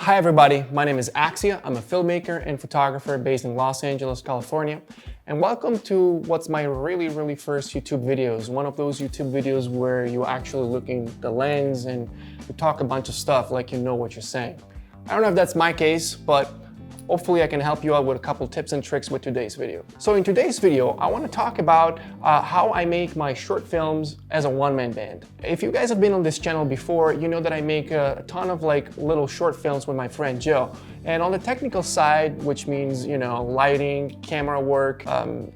Hi everybody, my name is AxiA. I'm a filmmaker and photographer based in Los Angeles, California. And welcome to what's my really first YouTube videos. One of those YouTube videos where you actually look in the lens and you talk a bunch of stuff like you know what you're saying. I don't know if that's my case, but hopefully I can help you out with a couple tips and tricks with today's video. So in today's video, I want to talk about how I make my short films as a one-man band. If you guys have been on this channel before, you know that I make a ton of little short films with my friend Joe. And on the technical side, which means, you know, lighting, camera work,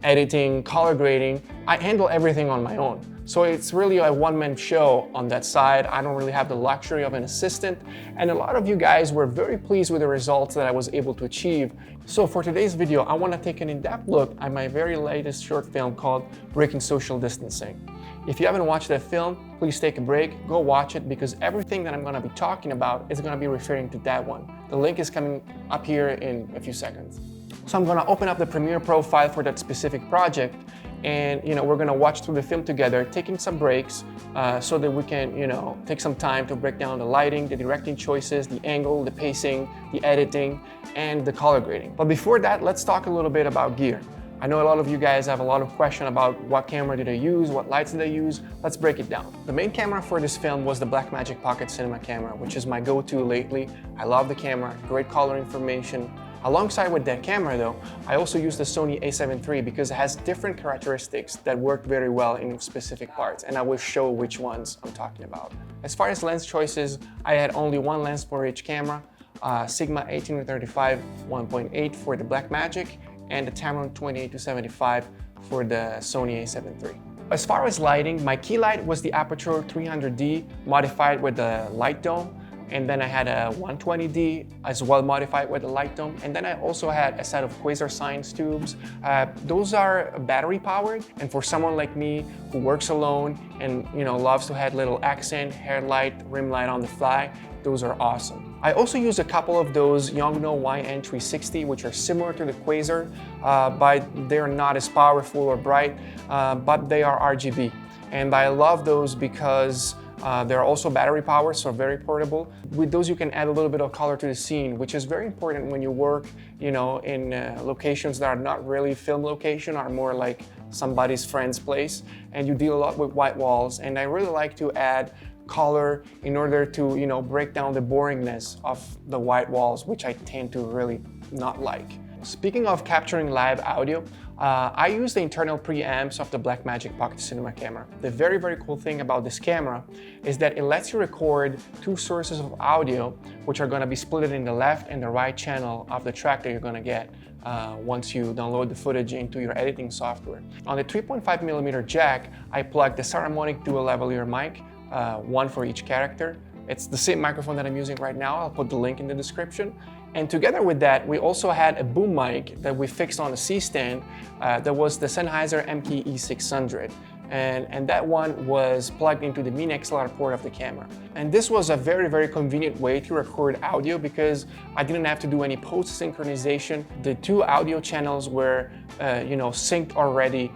editing, color grading, I handle everything on my own. So it's really a one-man show on that side. I don't really have the luxury of an assistant. And a lot of you guys were very pleased with the results that I was able to achieve. So for today's video, I want to take an in-depth look at my very latest short film called Breaking Social Distancing. If you haven't watched that film, please take a break, go watch it, because everything that I'm going to be talking about is going to be referring to that one. The link is coming up here in a few seconds. So I'm going to open up the Premiere Pro file for that specific project, and we're going to watch through the film together, taking some breaks so that we can take some time to break down the lighting, the directing choices, the angle, the pacing, the editing, and the color grading. But before that, let's talk a little bit about gear. I know a lot of you guys have a lot of questions about what camera did I use, what lights did I use. Let's break it down. The main camera for this film was the Blackmagic Pocket Cinema camera, which is my go-to lately. I love the camera, great color information. Alongside with that camera though, I also use the Sony a7 III because it has different characteristics that work very well in specific parts, and I will show which ones I'm talking about. As far as lens choices, I had only one lens for each camera, Sigma 18-35 1.8 for the Blackmagic, and the Tamron 28-75 for the Sony a7 III. As far as lighting, my key light was the Aperture 300D modified with the light dome. And then I had a 120D as well modified with a light dome. And then I also had a set of Quasar Science tubes. Those are battery powered. And for someone like me who works alone and loves to have little accent, hair light, rim light on the fly, those are awesome. I also use a couple of those Yongnuo YN360, which are similar to the Quasar, but they're not as powerful or bright, but they are RGB. And I love those because they're also battery powered, so very portable. With those, you can add a little bit of color to the scene, which is very important when you work, in locations that are not really film location, are more like somebody's friend's place, and you deal a lot with white walls. And I really like to add color in order to, break down the boringness of the white walls, which I tend to really not like. Speaking of capturing live audio, I use the internal preamps of the Blackmagic Pocket Cinema camera. The very cool thing about this camera is that it lets you record two sources of audio, which are going to be split in the left and the right channel of the track that you're going to get once you download the footage into your editing software. On the 3.5mm jack, I plugged the Saramonic dual lavalier mic, one for each character. It's the same microphone that I'm using right now. I'll put the link in the description. And together with that, we also had a boom mic that we fixed on a C-stand that was the Sennheiser MKE600. And that one was plugged into the mini XLR port of the camera. And this was a very convenient way to record audio because I didn't have to do any post-synchronization. The two audio channels were synced already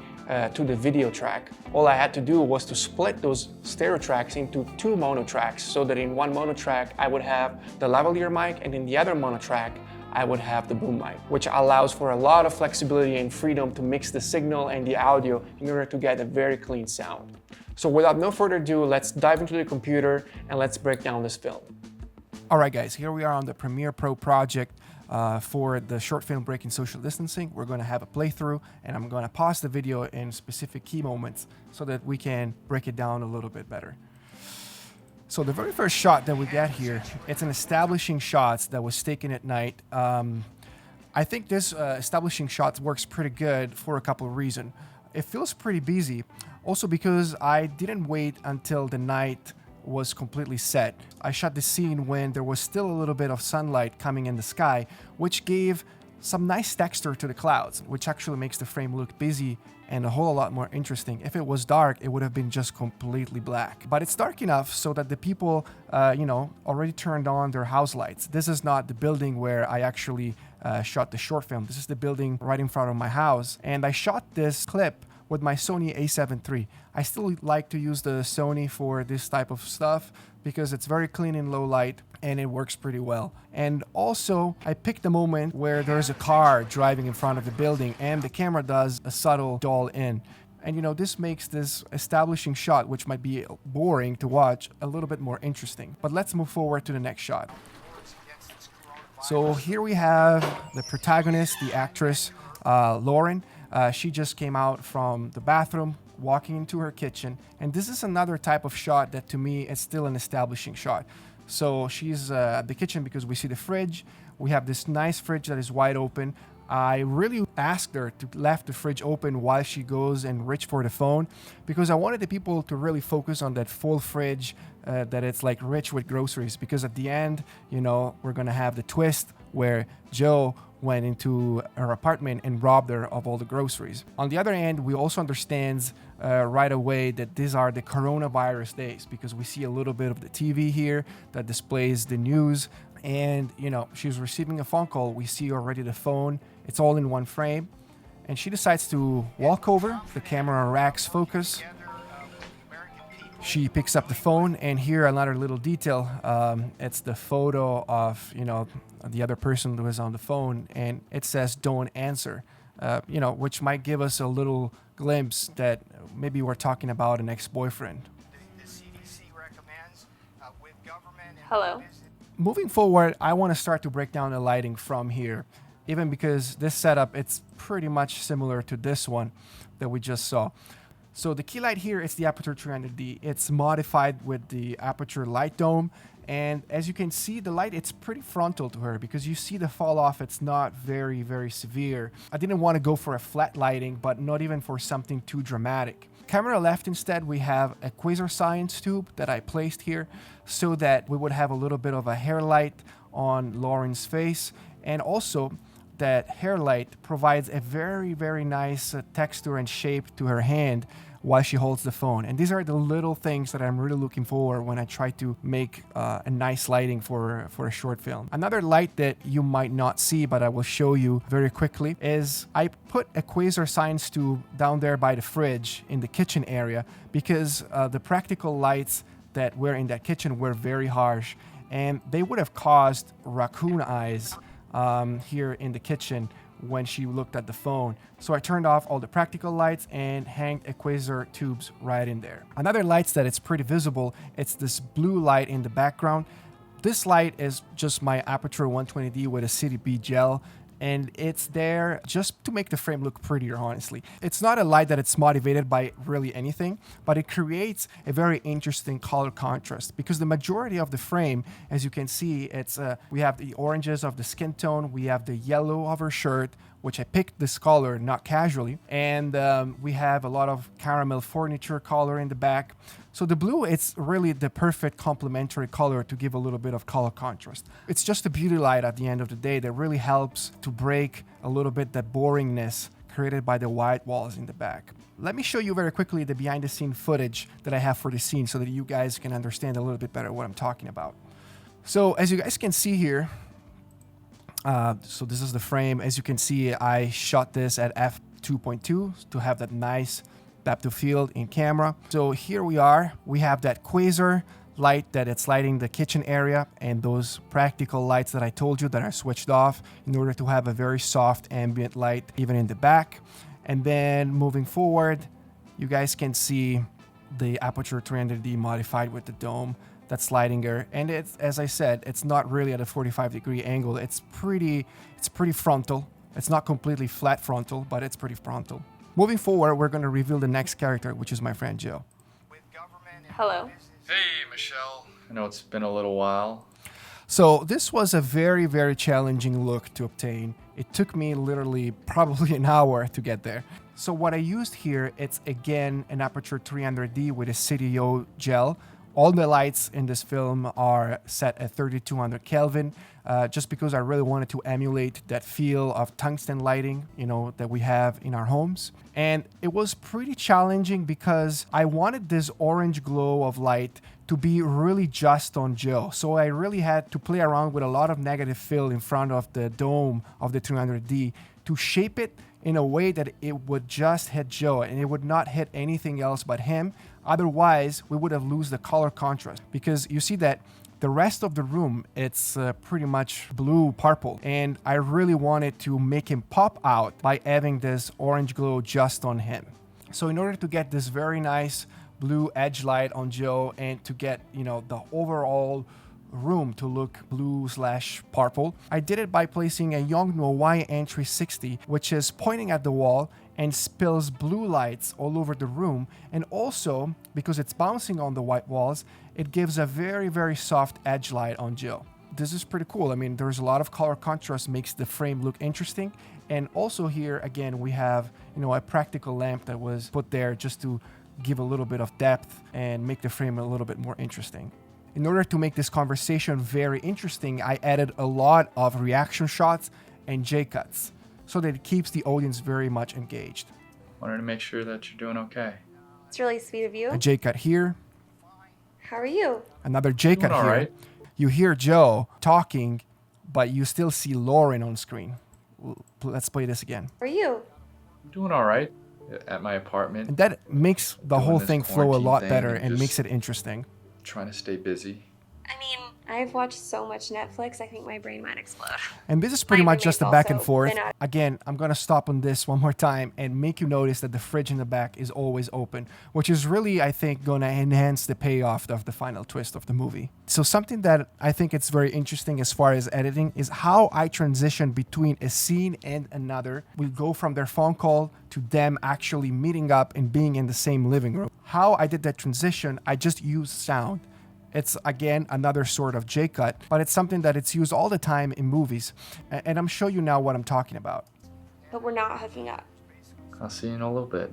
to the video track. All I had to do was to split those stereo tracks into two mono tracks, so that in one mono track I would have the lavalier mic, and in the other mono track I would have the boom mic, which allows for a lot of flexibility and freedom to mix the signal and the audio in order to get a very clean sound. So without no further ado, let's dive into the computer and let's break down this film. All right guys, here we are on the Premiere Pro project. For the short film Breaking Social Distancing. We're going to have a playthrough, and I'm going to pause the video in specific key moments so that we can break it down a little bit better. So the very first shot that we get here, it's an establishing shots that was taken at night. I think this establishing shots works pretty good for a couple of reasons. It feels pretty busy, also because I didn't wait until the night was completely set. I shot the scene when there was still a little bit of sunlight coming in the sky, which gave some nice texture to the clouds, which actually makes the frame look busy and a whole lot more interesting. If it was dark, it would have been just completely black. But it's dark enough so that the people, already turned on their house lights. This is not the building where I actually shot the short film. This is the building right in front of my house. And I shot this clip with my Sony a7 III. I still like to use the Sony for this type of stuff because it's very clean in low light and it works pretty well. And also, I picked a moment where there's a car driving in front of the building and the camera does a subtle doll in. And this makes this establishing shot, which might be boring to watch, a little bit more interesting. But let's move forward to the next shot. So here we have the protagonist, the actress, Lauren. She just came out from the bathroom, walking into her kitchen. And this is another type of shot that to me is still an establishing shot. So she's at the kitchen because we see the fridge. We have this nice fridge that is wide open. I really asked her to left the fridge open while she goes and reach for the phone because I wanted the people to really focus on that full fridge, that it's like rich with groceries, because at the end, we're going to have the twist where Joe went into her apartment and robbed her of all the groceries. On the other hand, we also understand right away that these are the coronavirus days because we see a little bit of the TV here that displays the news. And, she's receiving a phone call. We see already the phone. It's all in one frame. And she decides to walk over. The camera racks focus. She picks up the phone. And here, another little detail. It's the photo of, the other person who was on the phone. And it says, "Don't answer," which might give us a little glimpse that maybe we're talking about an ex-boyfriend. The CDC recommends with government. Hello. Moving forward, I want to start to break down the lighting from here, even because this setup, it's pretty much similar to this one that we just saw. So the key light here is the Aperture 300D. It's modified with the Aperture light dome. And as you can see, the light, it's pretty frontal to her because you see the fall off. It's not very, very severe. I didn't want to go for a flat lighting, but not even for something too dramatic. Camera left instead, we have a Quasar Science tube that I placed here so that we would have a little bit of a hair light on Lauren's face. And also that hair light provides a very, very nice texture and shape to her hand while she holds the phone. And these are the little things that I'm really looking for when I try to make a nice lighting for a short film. Another light that you might not see, but I will show you very quickly, is I put a Quasar Science tube down there by the fridge in the kitchen area because the practical lights that were in that kitchen were very harsh and they would have caused raccoon eyes here in the kitchen when she looked at the phone. So I turned off all the practical lights and hanged a Quasar tubes right in there. Another lights that it's pretty visible, it's this blue light in the background. This light is just my Aperture 120D with a CDB gel, and it's there just to make the frame look prettier, honestly. It's not a light that it's motivated by really anything, but it creates a very interesting color contrast because the majority of the frame, as you can see, it's we have the oranges of the skin tone, we have the yellow of her shirt, which I picked this color not casually, and we have a lot of caramel furniture color in the back. So the blue, it's really the perfect complementary color to give a little bit of color contrast. It's just a beauty light at the end of the day that really helps to break a little bit that boringness created by the white walls in the back. Let me show you very quickly the behind the scene footage that I have for the scene so that you guys can understand a little bit better what I'm talking about. So as you guys can see here, so this is the frame. As you can see, I shot this at f2.2 to have that nice depth of field in camera. So here we are. We have that Quasar light that it's lighting the kitchen area and those practical lights that I told you that are switched off in order to have a very soft ambient light even in the back. And then moving forward, you guys can see the Aperture 300D modified with the dome that's lighting her. And it's, as I said, it's not really at a 45-degree angle. It's pretty frontal. It's not completely flat frontal, but it's pretty frontal. Moving forward, we're going to reveal the next character, which is my friend Joe. Hello. Hey, Michelle. I know it's been a little while. So this was a very, very challenging look to obtain. It took me literally probably an hour to get there. So what I used here, it's again an Aperture 300D with a CDO gel. All the lights in this film are set at 3200 Kelvin, just because I really wanted to emulate that feel of tungsten lighting, that we have in our homes. And it was pretty challenging because I wanted this orange glow of light to be really just on Joe. So I really had to play around with a lot of negative fill in front of the dome of the 300D to shape it in a way that it would just hit Joe and it would not hit anything else but him. Otherwise, we would have lost the color contrast because you see that The rest of the room, it's pretty much blue purple, and I really wanted to make him pop out by having this orange glow just on him. So in order to get this very nice blue edge light on Joe and to get, the overall room to look blue/purple, I did it by placing a Yongnuo YN360, which is pointing at the wall and spills blue lights all over the room. And also, because it's bouncing on the white walls, it gives a very, very soft edge light on Joe. This is pretty cool. I mean, there's a lot of color contrast, makes the frame look interesting. And also here, again, we have, a practical lamp that was put there just to give a little bit of depth and make the frame a little bit more interesting. In order to make this conversation very interesting, I added a lot of reaction shots and J-cuts so that it keeps the audience very much engaged. Wanted to make sure that you're doing okay. It's really sweet of you. A J-cut here. How are you? Another J-cut Doing here. all right. You hear Joe talking, but you still see Lauren on screen. Let's play this again. How are you? I'm doing all right at my apartment. And that makes the Doing whole this thing flow a quarantine lot thing better and and just- makes it interesting. Trying to stay busy. I mean, I've watched so much Netflix, I think my brain might explode. And this is pretty My much just a roommate's back and also forth. been out. Again, I'm going to stop on this one more time and make you notice that the fridge in the back is always open, which is really, I think, going to enhance the payoff of the final twist of the movie. So something that I think it's very interesting as far as editing is how I transition between a scene and another. We go from their phone call to them actually meeting up and being in the same living room. How I did that transition, I just used sound. It's, again, another sort of J-cut, but it's something that it's used all the time in movies. And I'm showing you now what I'm talking about. But we're not hooking up. I'll see you in a little bit.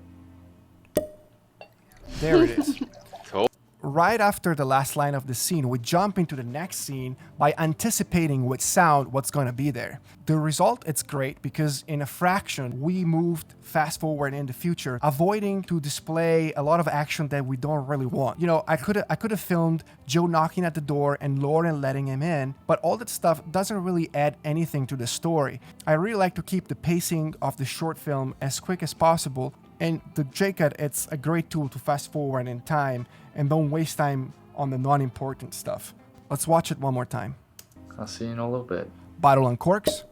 There it is. Cool. Right after the last line of the scene, we jump into the next scene by anticipating with sound what's going to be there. The result, it's great because in a fraction, we moved fast forward in the future, avoiding to display a lot of action that we don't really want. I could have filmed Joe knocking at the door and Lauren letting him in, but all that stuff doesn't really add anything to the story. I really like to keep the pacing of the short film as quick as possible. And the J-cut, it's a great tool to fast forward in time and don't waste time on the non-important stuff. Let's watch it one more time. I'll see you in a little bit. Bottle uncorks.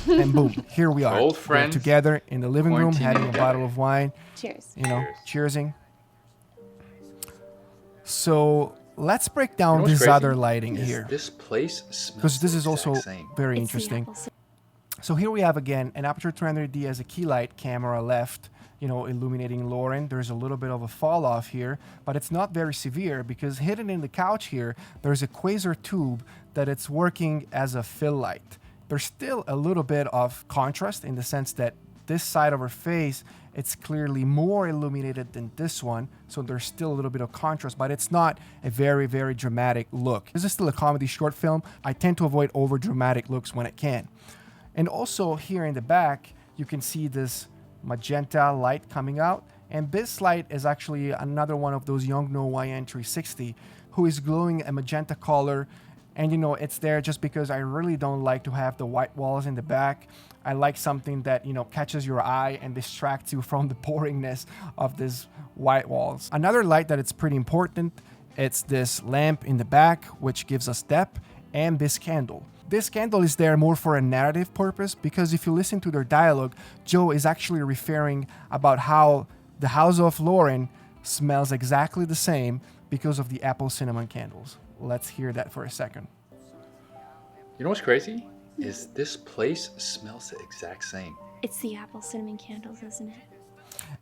And boom, here we are. Old We're friends. together in the living room, Quarantining having a together. bottle of wine, Cheers. cheersing. So let's break down You know what's this crazy? other lighting Is here, This place smells because this the is also exact same. very It's the interesting. apple cinnamon. So here we have again an aperture 300D as a key light, camera left, illuminating Lauren. There's a little bit of a fall off here, but it's not very severe because hidden in the couch here, there's a quasar tube that it's working as a fill light. There's still a little bit of contrast in the sense that this side of her face, it's clearly more illuminated than this one. So there's still a little bit of contrast, but it's not a very, very dramatic look. This is still a comedy short film. I tend to avoid over dramatic looks when I can. And also here in the back, you can see this magenta light coming out. And this light is actually another one of those Yongnuo YN360 who is glowing a magenta color. And it's there just because I really don't like to have the white walls in the back. I like something that, catches your eye and distracts you from the boringness of these white walls. Another light that it's pretty important, it's this lamp in the back, which gives us depth, and this candle. This candle is there more for a narrative purpose because if you listen to their dialogue, Joe is actually referring about how the house of Lauren smells exactly the same because of the apple cinnamon candles. Let's hear that for a second. You know what's crazy? Is this place smells the exact same. It's the apple cinnamon candles, isn't it?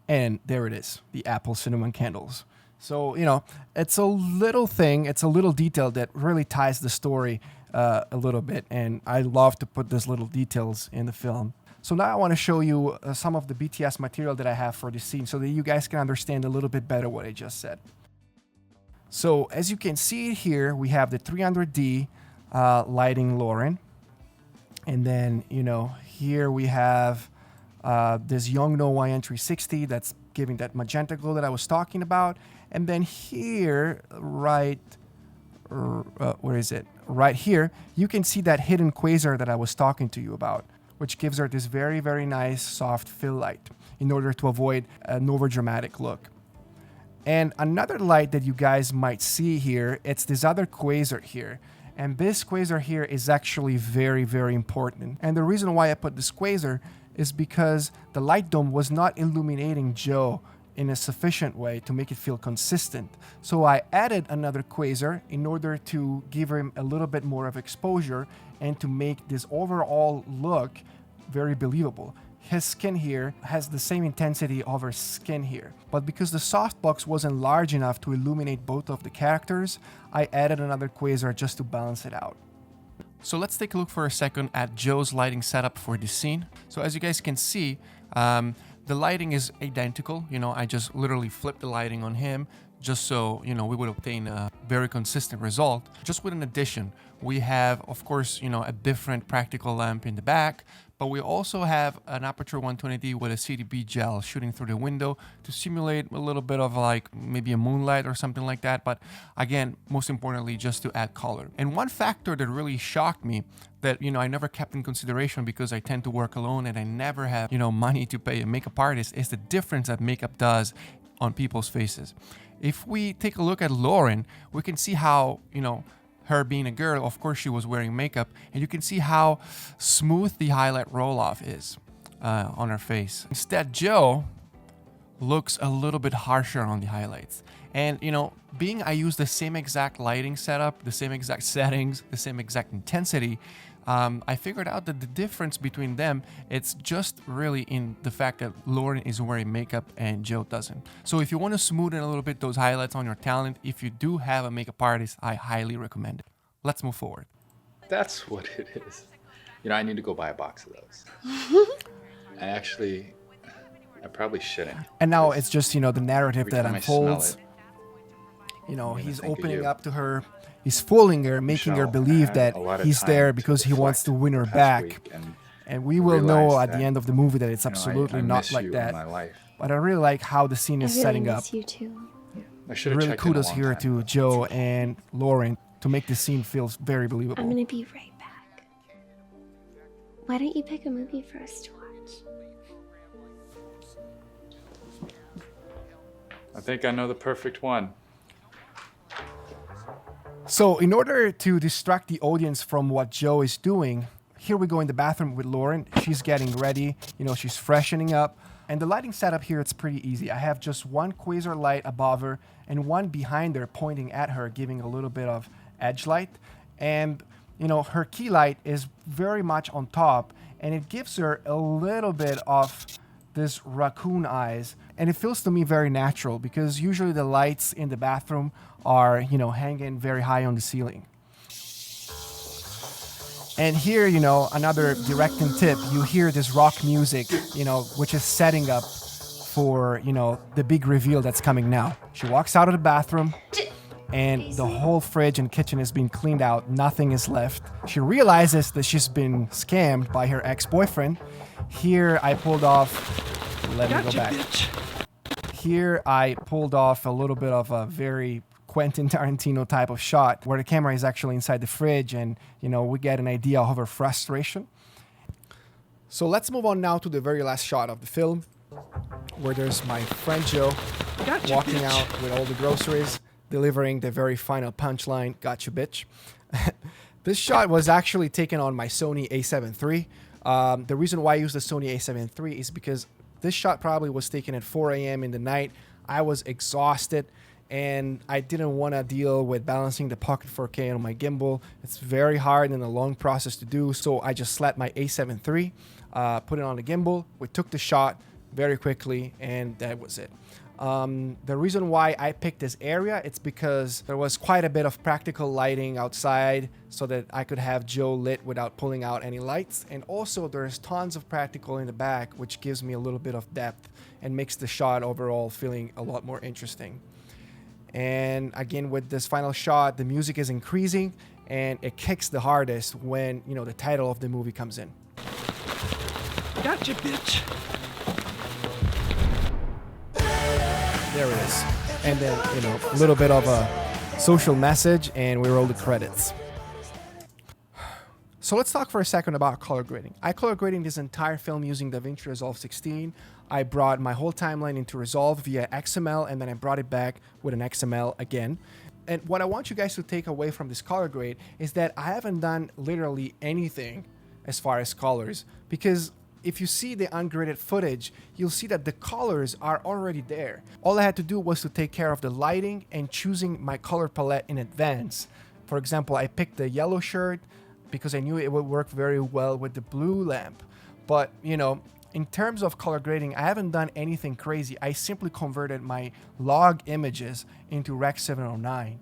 And there it is, the apple cinnamon candles. So, it's a little thing, it's a little detail that really ties the story a little bit. And I love to put these little details in the film. So now I want to show you some of the BTS material that I have for this scene so that you guys can understand a little bit better what I just said. So as you can see here, we have the 300D lighting Lauren. And then, here we have this Yongnuo YN360 that's giving that magenta glow that I was talking about. And then here, where is it? Right here, you can see that hidden quasar that I was talking to you about, which gives her this very, very nice soft fill light in order to avoid an overdramatic look. And another light that you guys might see here, it's this other quasar here. And this quasar here is actually very, very important. And the reason why I put this quasar is because the light dome was not illuminating Joe in a sufficient way to make it feel consistent. So I added another quasar in order to give him a little bit more of exposure and to make this overall look very believable. His skin here has the same intensity of her skin here. But because the softbox wasn't large enough to illuminate both of the characters, I added another quasar just to balance it out. So let's take a look for a second at Joe's lighting setup for this scene. So as you guys can see, the lighting is identical. You know, I just literally flipped the lighting on him just so, you know, we would obtain a very consistent result. Just with an addition, we have, of course, you know, a different practical lamp in the back, but we also have an aperture 120D with a CDB gel shooting through the window to simulate a little bit of like maybe a moonlight or something like that. But again, most importantly, just to add color. And one factor that really shocked me that, you know, I never kept in consideration because I tend to work alone and I never have, you know, money to pay a makeup artist is the difference that makeup does on people's faces. If we take a look at Lauren, we can see how, you know, her being a girl, of course she was wearing makeup, and you can see how smooth the highlight roll-off is on her face. Instead, Joe looks a little bit harsher on the highlights. And, you know, being I use the same exact lighting setup, the same exact settings, the same exact intensity, I figured out that the difference between them, it's just really in the fact that Lauren is wearing makeup and Joe doesn't. So if you want to smoothen a little bit those highlights on your talent, if you do have a makeup artist, I highly recommend it. Let's move forward. That's what it is. You know, I need to go buy a box of those. I probably shouldn't. And now it's just, you know, the narrative that unfolds. You know, I'm gonna he's think of opening you. up to her. He's fooling her, making her Michelle, believe I that had a lot of he's time there to because he wants to reflect win her the past back. week And we will know realize at the that, end of the movie that it's you know, absolutely I not miss like you in that. my life. But I really like how the scene I is really setting up. miss you too. I should have Really checked in a kudos long here time to ago. Joe and Lauren to make the scene feel very believable. I'm gonna be right back. Why don't you pick a movie for us to watch? I think I know the perfect one. So in order to distract the audience from what Joe is doing, here we go in the bathroom with Lauren. She's getting ready, you know, she's freshening up. And the lighting setup here, it's pretty easy. I have just one quasar light above her and one behind her pointing at her, giving a little bit of edge light. And, you know, her key light is very much on top and it gives her a little bit of this raccoon eyes. And it feels to me very natural because usually the lights in the bathroom are, you know, hanging very high on the ceiling. And here, you know, another directing tip, you hear this rock music, you know, which is setting up for, you know, the big reveal that's coming now. She walks out of the bathroom and the whole fridge and kitchen is being cleaned out. Nothing is left. She realizes that she's been scammed by her ex-boyfriend. Here I pulled off, let me go back. Here I pulled off a little bit of a very Quentin Tarantino type of shot where the camera is actually inside the fridge and, you know, we get an idea of her frustration. So let's move on now to the very last shot of the film where there's my friend Joe walking out with all the groceries, delivering the very final punchline, "Gotcha, bitch." This shot was actually taken on my Sony a7 III. The reason why I use the Sony a7 III is because this shot probably was taken at 4 a.m. in the night. I was exhausted and I didn't want to deal with balancing the Pocket 4K on my gimbal. It's very hard and a long process to do, so I just slapped my a7 III, put it on the gimbal, we took the shot very quickly, and that was it. The reason why I picked this area, it's because there was quite a bit of practical lighting outside so that I could have Joe lit without pulling out any lights. And also there's tons of practical in the back, which gives me a little bit of depth and makes the shot overall feeling a lot more interesting. And again, with this final shot, the music is increasing and it kicks the hardest when, you know, the title of the movie comes in. Gotcha, bitch. There it is. And then, you know, a little bit of a social message and we roll the credits. So let's talk for a second about color grading. I color grading this entire film using DaVinci Resolve 16. I brought my whole timeline into Resolve via XML, and then I brought it back with an XML again. And what I want you guys to take away from this color grade is that I haven't done literally anything as far as colors, because if you see the ungraded footage, you'll see that the colors are already there. All I had to do was to take care of the lighting and choosing my color palette in advance. For example, I picked the yellow shirt because I knew it would work very well with the blue lamp. But, you know, in terms of color grading, I haven't done anything crazy. I simply converted my log images into Rec 709,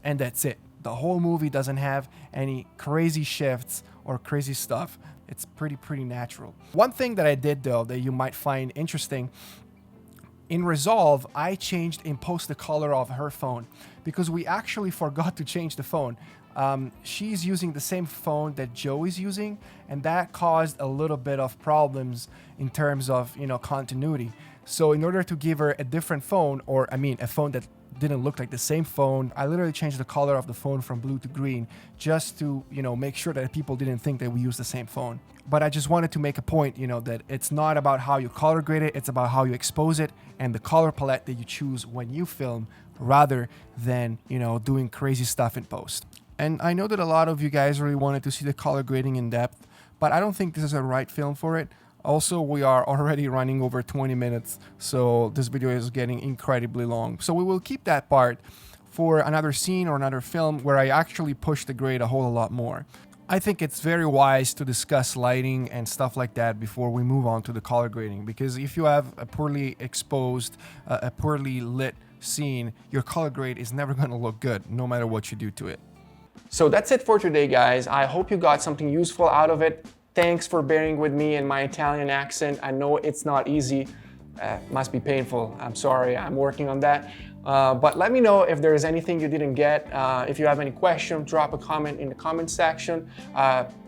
and that's it. The whole movie doesn't have any crazy shifts or crazy stuff. It's pretty natural. One thing that I did though that you might find interesting, in Resolve, I changed in post the color of her phone because we actually forgot to change the phone. She's using the same phone that Joe is using, and that caused a little bit of problems in terms of, you know, continuity. So in order to give her a different phone, or I mean a phone that didn't look like the same phone, I literally changed the color of the phone from blue to green just to, you know, make sure that people didn't think that we used the same phone. But I just wanted to make a point, you know, that it's not about how you color grade it, it's about how you expose it and the color palette that you choose when you film, rather than, you know, doing crazy stuff in post. And I know that a lot of you guys really wanted to see the color grading in depth, but I don't think this is a right film for it. Also, we are already running over 20 minutes, so this video is getting incredibly long. So we will keep that part for another scene or another film where I actually push the grade a whole lot more. I think it's very wise to discuss lighting and stuff like that before we move on to the color grading, because if you have a poorly exposed, a poorly lit scene, your color grade is never going to look good, no matter what you do to it. So that's it for today, guys. I hope you got something useful out of it. Thanks for bearing with me and my Italian accent. I know it's not easy. Must be painful. I'm sorry, I'm working on that. But let me know if there is anything you didn't get. If you have any questions, drop a comment in the comment section.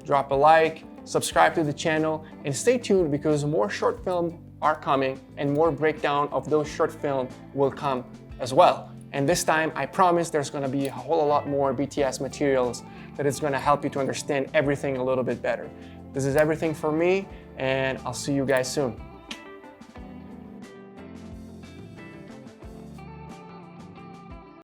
Drop a like, subscribe to the channel, and stay tuned because more short films are coming and more breakdown of those short films will come as well. And this time, I promise there's gonna be a whole lot more BTS materials that is gonna help you to understand everything a little bit better. This is everything for me, and I'll see you guys soon.